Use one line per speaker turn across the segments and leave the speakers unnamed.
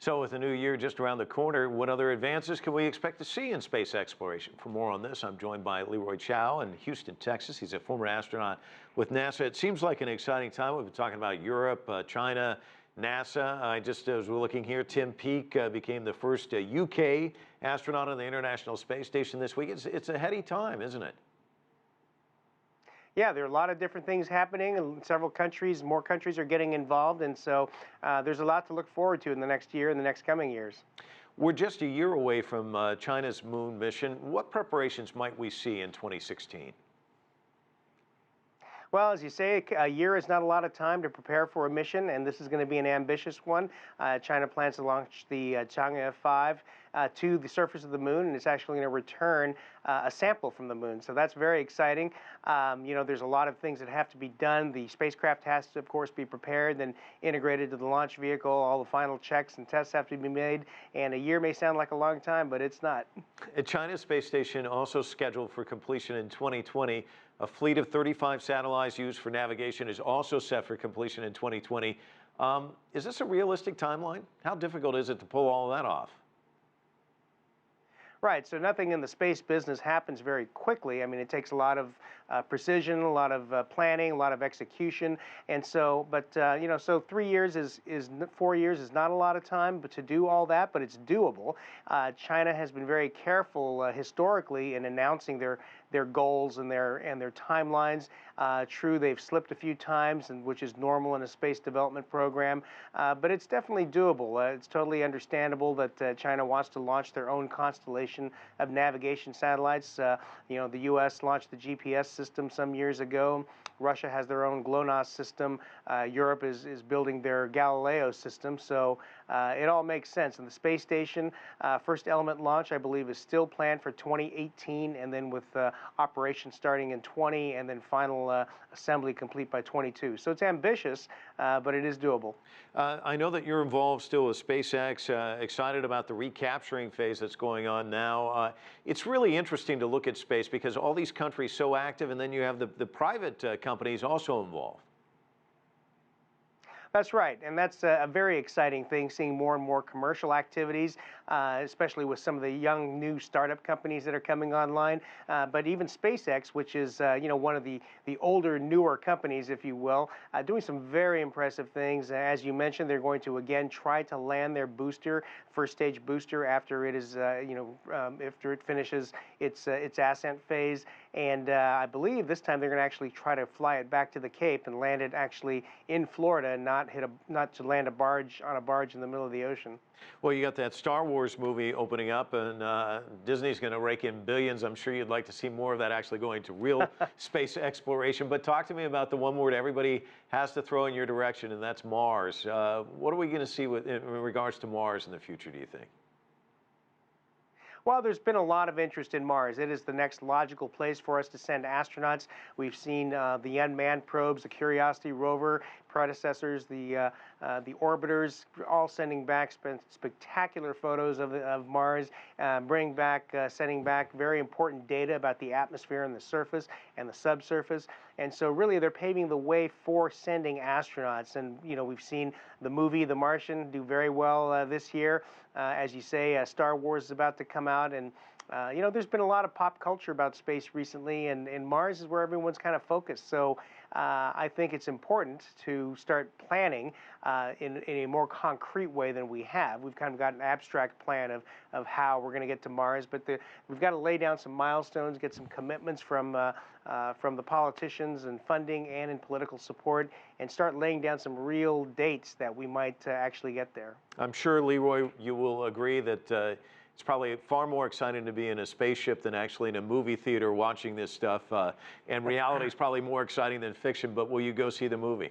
So with the new year just around the corner, what other advances can we expect to see in space exploration? For more on this, I'm joined by Leroy Chiao in Houston, Texas. He's a former astronaut with NASA. It seems like an exciting time. We've been talking about Europe, China, NASA. As we're looking here, Tim Peake became the first UK astronaut on the International Space Station this week. It's a heady time, isn't it?
Yeah, there are a lot of different things happening in several countries. More countries are getting involved, and so there's a lot to look forward to in the next year and the next coming years.
We're just a year away from China's moon mission. What preparations might we see in 2016?
Well, as you say, a year is not a lot of time to prepare for a mission, and this is going to be an ambitious one. China plans to launch the Chang'e 5 to the surface of the moon, and it's actually going to return a sample from the moon. So that's very exciting. There's a lot of things that have to be done. The spacecraft has to, of course, be prepared, then integrated to the launch vehicle. All the final checks and tests have to be made, and a year may sound like a long time, but it's not.
China's space station also scheduled for completion in 2020. A fleet of 35 satellites used for navigation is also set for completion in 2020. Is this a realistic timeline? How difficult is it to pull all of that off?
Right, so nothing in the space business happens very quickly. I mean, it takes a lot of precision, a lot of planning, a lot of execution, and so, so 3 years 4 years is not a lot of time, but to do all that, but it's doable. China has been very careful historically in announcing their goals and their timelines. True, they've slipped a few times, which is normal in a space development program, but it's definitely doable. It's totally understandable that China wants to launch their own constellation of navigation satellites. The U.S. launched the GPS system some years ago. Russia has their own GLONASS system. Europe is building their Galileo system. So it all makes sense. And the space station, first element launch, I believe, is still planned for 2018, and then with operations starting in 20, and then final assembly complete by 22. So it's ambitious, but it is doable.
I know that you're involved still with SpaceX, excited about the recapturing phase that's going on now. It's really interesting to look at space because all these countries so active, and then you have the private companies also involved.
That's right, and that's a very exciting thing, seeing more and more commercial activities, especially with some of the young new startup companies that are coming online. But even SpaceX, which is one of the older, newer companies, if you will, doing some very impressive things. As you mentioned, they're going to again try to land their booster, first stage booster, after it is after it finishes its ascent phase. And I believe this time they're going to actually try to fly it back to the Cape and land it actually in Florida, and not to land on a barge in the middle of the ocean.
Well, you got that Star Wars movie opening up, and Disney's going to rake in billions. I'm sure you'd like to see more of that actually going to real space exploration. But talk to me about the one word everybody has to throw in your direction, and that's Mars. What are we going to see in regards to Mars in the future, do you think?
Well, there's been a lot of interest in Mars. It is the next logical place for us to send astronauts. We've seen the unmanned probes, the Curiosity rover, predecessors, the orbiters, all sending back spectacular photos of Mars, sending back very important data about the atmosphere and the surface and the subsurface. And so really they're paving the way for sending astronauts. And, we've seen the movie The Martian do very well this year. As you say, Star Wars is about to come out, and there's been a lot of pop culture about space recently, and Mars is where everyone's kind of focused. So I think it's important to start planning in a more concrete way than we have. We've kind of got an abstract plan of how we're going to get to Mars, but we've got to lay down some milestones, get some commitments from the politicians and funding and in political support, and start laying down some real dates that we might actually get there.
I'm sure, Leroy, you will agree that it's probably far more exciting to be in a spaceship than actually in a movie theater watching this stuff. And reality is probably more exciting than fiction, but will you go see the movie?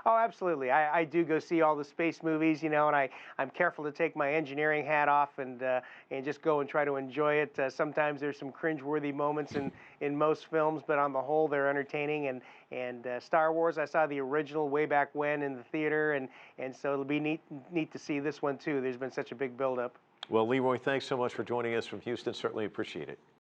Oh, absolutely. I do go see all the space movies, and I'm careful to take my engineering hat off and just go and try to enjoy it. Sometimes there's some cringeworthy moments in most films, but on the whole, they're entertaining. And Star Wars, I saw the original way back when in the theater, and so it'll be neat to see this one too. There's been such a big buildup.
Well, Leroy, thanks so much for joining us from Houston. Certainly appreciate it.